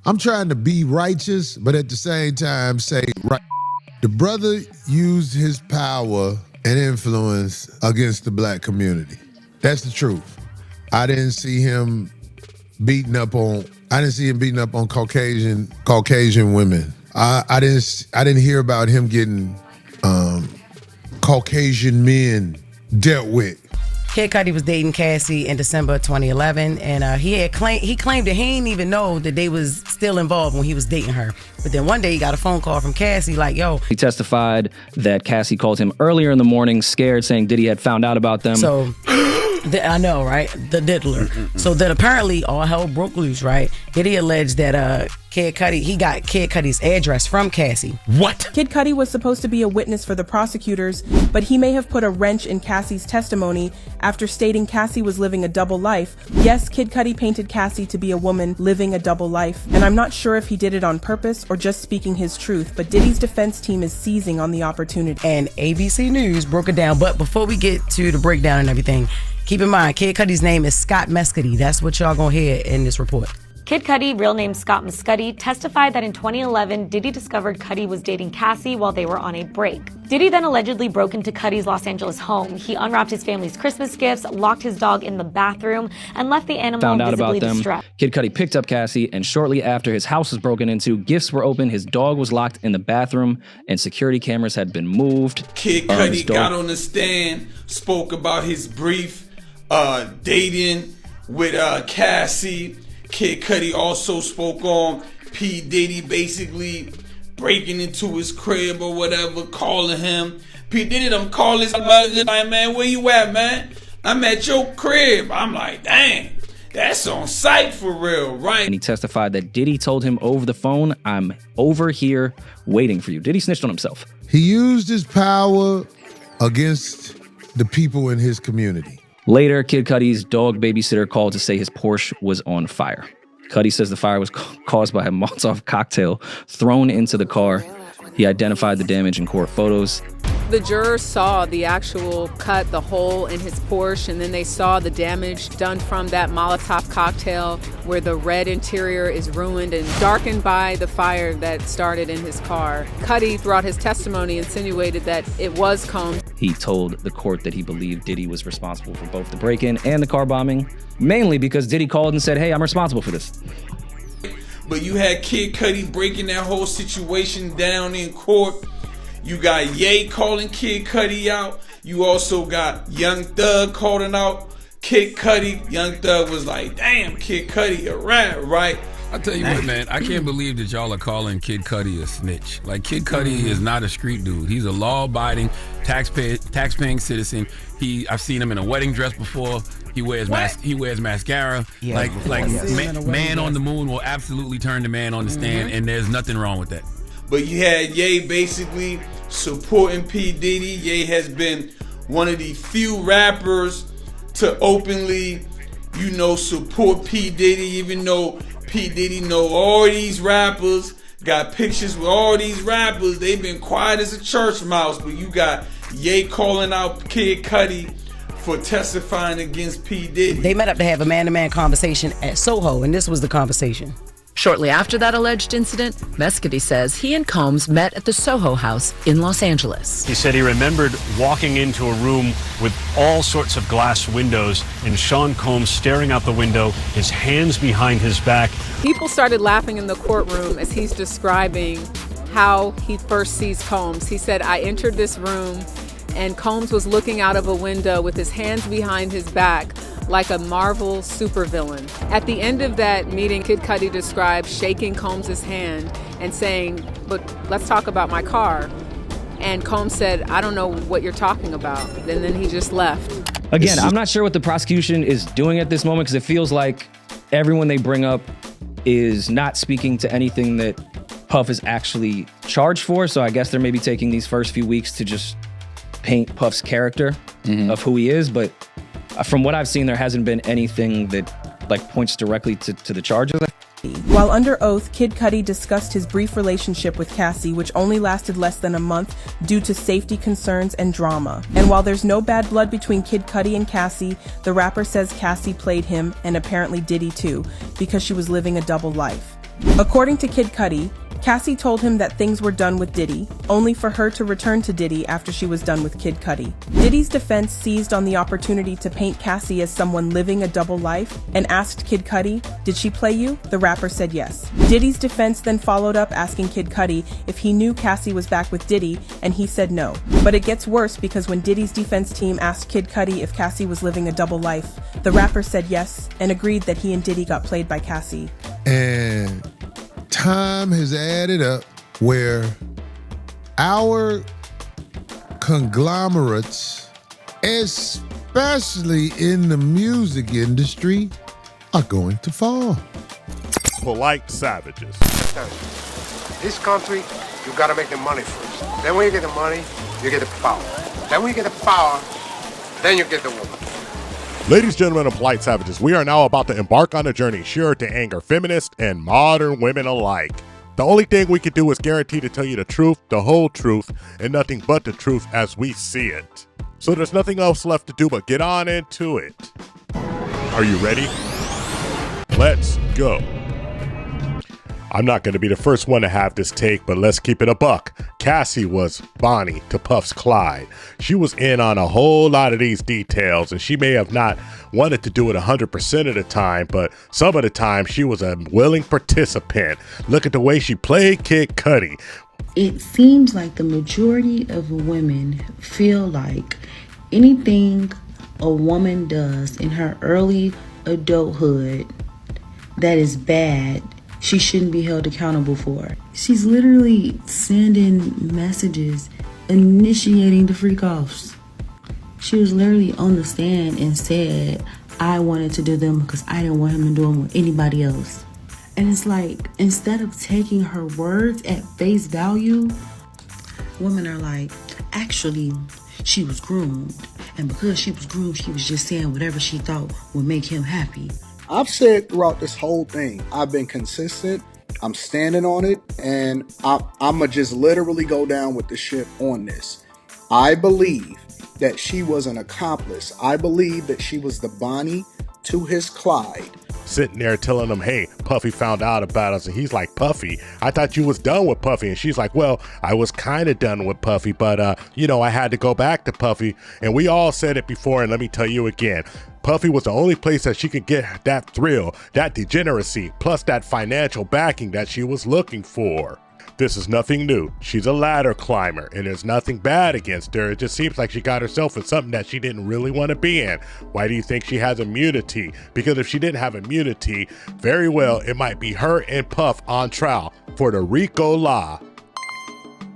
I'm trying to be righteous, but at the same time say right. The brother used his power and influence against the black community. That's the truth. I didn't see him beating up on Caucasian women. I didn't hear about him getting Caucasian men dealt with. Kid Cudi was dating Cassie in December 2011, and he claimed that he didn't even know that they was still involved when he was dating her. But then one day he got a phone call from Cassie like, yo. He testified that Cassie called him earlier in the morning, scared, saying Diddy had found out about them. So, I know, right? The Diddler. So then apparently all hell broke loose, right? Diddy alleged that Kid Cudi, he got Kid Cudi's address from Cassie. What? Kid Cudi was supposed to be a witness for the prosecutors, but he may have put a wrench in Cassie's testimony after stating Cassie was living a double life. Yes, Kid Cudi painted Cassie to be a woman living a double life, and I'm not sure if he did it on purpose or just speaking his truth, but Diddy's defense team is seizing on the opportunity. And ABC News broke it down, but before we get to the breakdown and everything, keep in mind, Kid Cudi's name is Scott Mescudi. That's what y'all gonna hear in this report. Kid Cudi, real name Scott Mescudi, testified that in 2011, Diddy discovered Cudi was dating Cassie while they were on a break. Diddy then allegedly broke into Cudi's Los Angeles home. He unwrapped his family's Christmas gifts, locked his dog in the bathroom, and left the animal Found out visibly about them. distressed. Kid Cudi picked up Cassie, and shortly after his house was broken into, gifts were opened, his dog was locked in the bathroom, and security cameras had been moved. Kid Cudi got on the stand, spoke about his brief dating with Cassie. Kid Cudi also spoke on P. Diddy basically breaking into his crib or whatever, calling him. P. Diddy done call his mother, like, man, where you at, man? I'm at your crib. I'm like, dang, that's on site for real, right? And he testified that Diddy told him over the phone, I'm over here waiting for you. Diddy snitched on himself. He used his power against the people in his community. Later, Kid Cudi's dog babysitter called to say his Porsche was on fire. Cudi says the fire was caused by a Molotov cocktail thrown into the car. He identified the damage in court photos. The jurors saw the actual cut, the hole in his Porsche, and then they saw the damage done from that Molotov cocktail where the red interior is ruined and darkened by the fire that started in his car. Cudi, throughout his testimony, insinuated that it was Combs. He told the court that he believed Diddy was responsible for both the break-in and the car bombing, mainly because Diddy called and said, hey, I'm responsible for this. But you had Kid Cudi breaking that whole situation down in court. You got Ye calling Kid Cudi out. You also got Young Thug calling out Kid Cudi. Young Thug was like, damn, Kid Cudi a rat, right? I'll tell you what, man, I can't believe that y'all are calling Kid Cudi a snitch. Like, Kid Cudi is not a street dude. He's a law-abiding, tax-paying citizen. I've seen him in a wedding dress before. He wears mascara. Yeah, man on the moon will absolutely turn the man on the stand, and there's nothing wrong with that. But you had Ye basically supporting P. Diddy. Ye has been one of the few rappers to openly, support P. Diddy, even though P. Diddy know all these rappers, got pictures with all these rappers. They've been quiet as a church mouse, but you got Ye calling out Kid Cudi for testifying against P. Diddy. They met up to have a man-to-man conversation at Soho, and this was the conversation. Shortly after that alleged incident, Mescudi says he and Combs met at the Soho House in Los Angeles. He said he remembered walking into a room with all sorts of glass windows and Sean Combs staring out the window, his hands behind his back. People started laughing in the courtroom as he's describing how he first sees Combs. He said, I entered this room and Combs was looking out of a window with his hands behind his back, like a Marvel supervillain. At the end of that meeting, Kid Cudi described shaking Combs' hand and saying, but let's talk about my car. And Combs said, I don't know what you're talking about. And then he just left. Again, I'm not sure what the prosecution is doing at this moment because it feels like everyone they bring up is not speaking to anything that Puff is actually charged for. So I guess they're maybe taking these first few weeks to just paint Puff's character of who he is. But from what I've seen, there hasn't been anything that points directly to the charges. While under oath, Kid Cudi discussed his brief relationship with Cassie, which only lasted less than a month due to safety concerns and drama. And while there's no bad blood between Kid Cudi and Cassie, the rapper says Cassie played him, and apparently Diddy too, because she was living a double life. According to Kid Cudi, Cassie told him that things were done with Diddy, only for her to return to Diddy after she was done with Kid Cudi. Diddy's defense seized on the opportunity to paint Cassie as someone living a double life and asked Kid Cudi, "Did she play you?" The rapper said yes. Diddy's defense then followed up asking Kid Cudi if he knew Cassie was back with Diddy, and he said no. But it gets worse because when Diddy's defense team asked Kid Cudi if Cassie was living a double life, the rapper said yes and agreed that he and Diddy got played by Cassie. And time has added up where our conglomerates, especially in the music industry, are going to fall. Polite savages. This country, you gotta make the money first. Then when you get the money, you get the power. Then when you get the power, then you get the woman. Ladies, gentlemen, and polite savages, we are now about to embark on a journey sure to anger feminists and modern women alike. The only thing we can do is guarantee to tell you the truth, the whole truth, and nothing but the truth as we see it. So there's nothing else left to do but get on into it. Are you ready? Let's go. I'm not going to be the first one to have this take, but let's keep it a buck. Cassie was Bonnie to Puff's Clyde. She was in on a whole lot of these details, and she may have not wanted to do it 100% of the time, but some of the time she was a willing participant. Look at the way she played Kid Cudi. It seems like the majority of women feel like anything a woman does in her early adulthood that is bad, she shouldn't be held accountable for. She's literally sending messages, initiating the freak offs. She was literally on the stand and said, I wanted to do them because I didn't want him to do them with anybody else. And it's like, instead of taking her words at face value, women are like, actually, she was groomed. And because she was groomed, she was just saying whatever she thought would make him happy. I've said throughout this whole thing, I've been consistent, I'm standing on it, and I'ma just literally go down with the ship on this. I believe that she was an accomplice. I believe that she was the Bonnie to his Clyde. Sitting there telling him, hey, Puffy found out about us. And he's like, Puffy, I thought you was done with Puffy. And she's like, well, I was kind of done with Puffy, but, I had to go back to Puffy. And we all said it before, and let me tell you again. Puffy was the only place that she could get that thrill, that degeneracy, plus that financial backing that she was looking for. This is nothing new. She's a ladder climber, and there's nothing bad against her. It just seems like she got herself in something that she didn't really want to be in. Why do you think she has immunity? Because if she didn't have immunity, very well, it might be her and Puff on trial for the RICO law.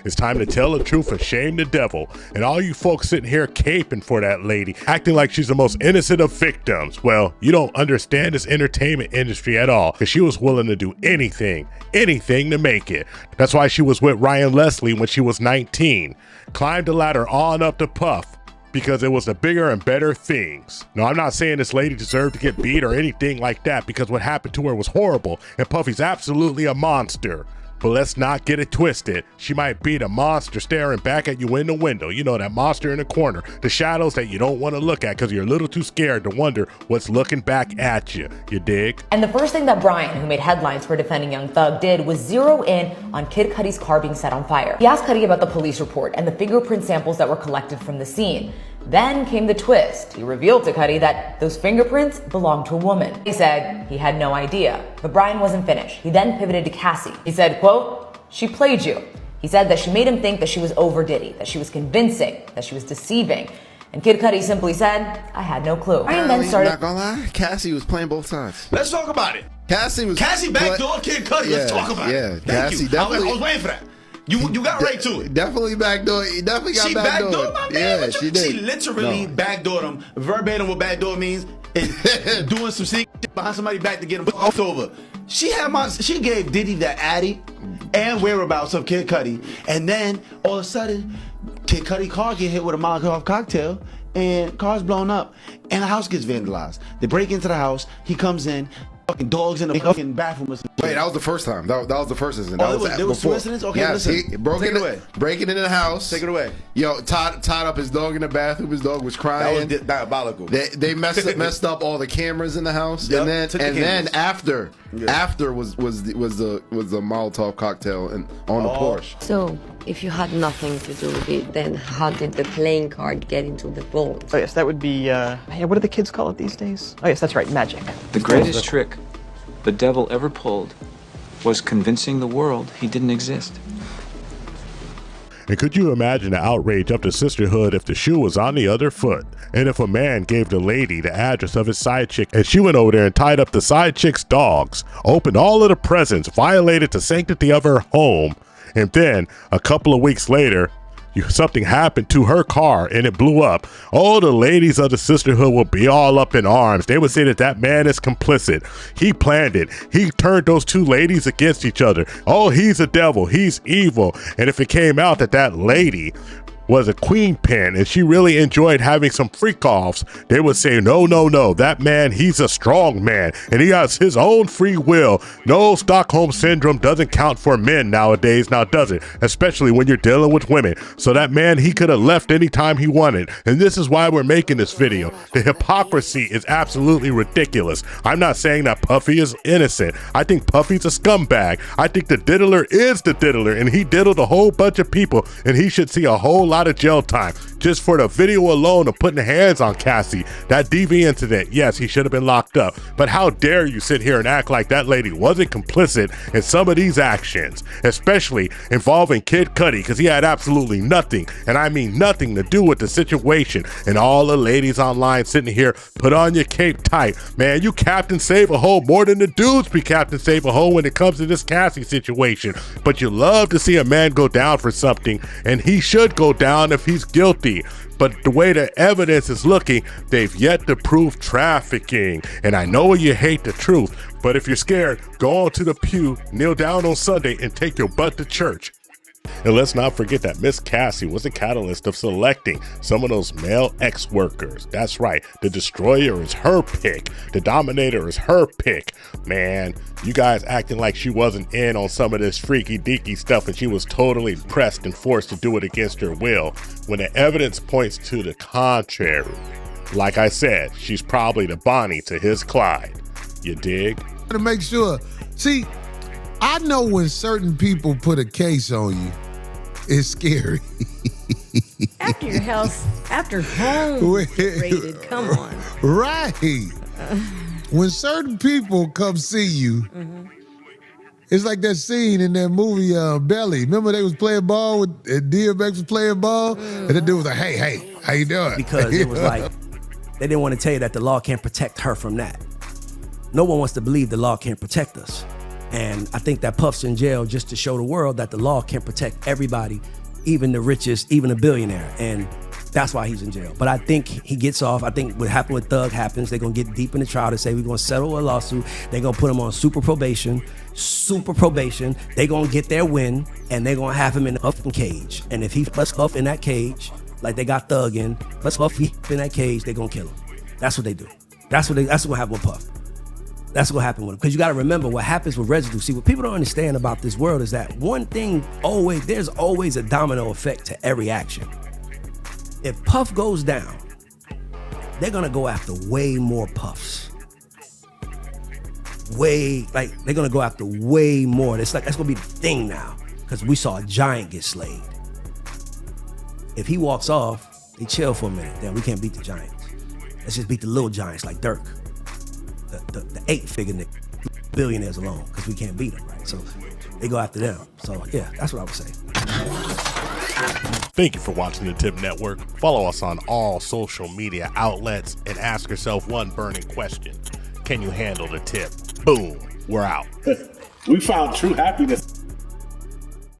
It's time to tell the truth and shame the devil. And all you folks sitting here caping for that lady, acting like she's the most innocent of victims. Well, you don't understand this entertainment industry at all, because she was willing to do anything to make it. That's why she was with Ryan Leslie when she was 19. Climbed the ladder on up to Puff, because it was the bigger and better things. Now, I'm not saying this lady deserved to get beat or anything like that, because what happened to her was horrible, and Puffy's absolutely a monster. But let's not get it twisted. She might be the monster staring back at you in the window. You know, that monster in the corner. The shadows that you don't want to look at because you're a little too scared to wonder what's looking back at you. You dig? And the first thing that Brian, who made headlines for defending Young Thug, did was zero in on Kid Cudi's car being set on fire. He asked Cudi about the police report and the fingerprint samples that were collected from the scene. Then came the twist. He revealed to Cudi that those fingerprints belonged to a woman. He said he had no idea, but Brian wasn't finished. He then pivoted to Cassie. He said, quote, she played you. He said that she made him think that she was over Diddy, that she was convincing, that she was deceiving. And Kid Cudi simply said, I had no clue. Brian then started. Not gonna lie, Cassie was playing both sides. Let's talk about it. Cassie backdoor Kid Cudi. Let's talk about it. Yeah, Thank Cassie you. definitely. I was waiting for that. You got right to it. Definitely backdoor. He definitely got backdoored. Backdoored my man. Yeah, she did. She literally backdoored him. Verbatim what backdoor means is doing some secret shit behind somebody's back to get him off over. She gave Diddy the addy and whereabouts of Kid Cudi, and then all of a sudden, Kid Cudi car get hit with a Molotov cocktail, and car's blown up, and the house gets vandalized. They break into the house. He comes in. Fucking dogs in the fucking bathroom. Wait, that was the first time. That was the first incident. Oh, there was two incidents? Okay, yes, listen. He breaking into the house. Take it away. Yo, tied up his dog in the bathroom. His dog was crying. That was diabolical. They messed up all the cameras in the house. Yep, and then after After was the Molotov cocktail and on the Porsche. So, if you had nothing to do with it, then how did the playing card get into the vault? Oh yes, that would be, what do the kids call it these days? Oh yes, that's right, magic. The greatest trick the devil ever pulled was convincing the world he didn't exist. And could you imagine the outrage of the sisterhood if the shoe was on the other foot? And if a man gave the lady the address of his side chick and she went over there and tied up the side chick's dogs, opened all of the presents, violated the sanctity of her home, and then a couple of weeks later, something happened to her car and it blew up. Oh, the ladies of the sisterhood will be all up in arms. They would say that that man is complicit. He planned it. He turned those two ladies against each other. Oh, he's a devil. He's evil. And if it came out that that lady was a queen pin and she really enjoyed having some freak offs, they would say, no, that man, he's a strong man and he has his own free will. No, Stockholm syndrome doesn't count for men nowadays, now does it? Especially when you're dealing with women. So that man, he could have left anytime he wanted. And this is why we're making this video. The hypocrisy is absolutely ridiculous. I'm not saying that Puffy is innocent. I think Puffy's a scumbag. I think the Diddler is the Diddler and he diddled a whole bunch of people and he should see a whole lot of jail time just for the video alone of putting hands on Cassie. That DV incident, yes, he should have been locked up, but how dare you sit here and act like that lady wasn't complicit in some of these actions, especially involving Kid Cudi, because he had absolutely nothing, and I mean nothing, to do with the situation. And all the ladies online sitting here, put on your cape tight. Man, you Captain Save a Hoe more than the dudes be Captain Save a Hoe when it comes to this Cassie situation. But you love to see a man go down for something, and he should go down if he's guilty. But the way the evidence is looking, they've yet to prove trafficking. And I know you hate the truth, but if you're scared, go on to the pew, kneel down on Sunday, and take your butt to church. And let's not forget that Miss Cassie was a catalyst of selecting some of those male ex-workers. That's right, the Destroyer is her pick. The Dominator is her pick. Man, you guys acting like she wasn't in on some of this freaky deaky stuff and she was totally pressed and forced to do it against her will, when the evidence points to the contrary. Like I said, she's probably the Bonnie to his Clyde. You dig? To make sure, see, I know when certain people put a case on you, it's scary. After your house, after home raided, come on. Right. When certain people come see you, it's like that scene in that movie Belly. Remember they was playing ball and DMX was playing ball? And the dude was like, hey, how you doing? Because it was like, they didn't want to tell you that the law can't protect her from that. No one wants to believe the law can't protect us. And I think that Puff's in jail just to show the world that the law can protect everybody, even the richest, even a billionaire. And that's why he's in jail. But I think he gets off. I think what happened with Thug happens. They're going to get deep in the trial to say we're going to settle a lawsuit. They're going to put him on super probation. They're going to get their win, and they're going to have him in the Huff cage. And if he lets Huff in that cage, like they got Thug in, let's Huff in that cage, they're going to kill him. That's what they do. That's what happened with Puff. That's what happened with him. Because you got to remember what happens with residue. See, what people don't understand about this world is that one thing there's always a domino effect to every action. If Puff goes down, they're going to go after way more Puffs. They're going to go after way more. It's like, that's going to be the thing now. Because we saw a giant get slayed. If he walks off, they chill for a minute. Then we can't beat the giants. Let's just beat the little giants like Durk. The 8-figure billionaires alone, because we can't beat them, right? So they go after them. So yeah, that's what I would say. Thank you for watching the Tip Network. Follow us on all social media outlets and ask yourself one burning question. Can you handle the tip? Boom, we're out. We found true happiness.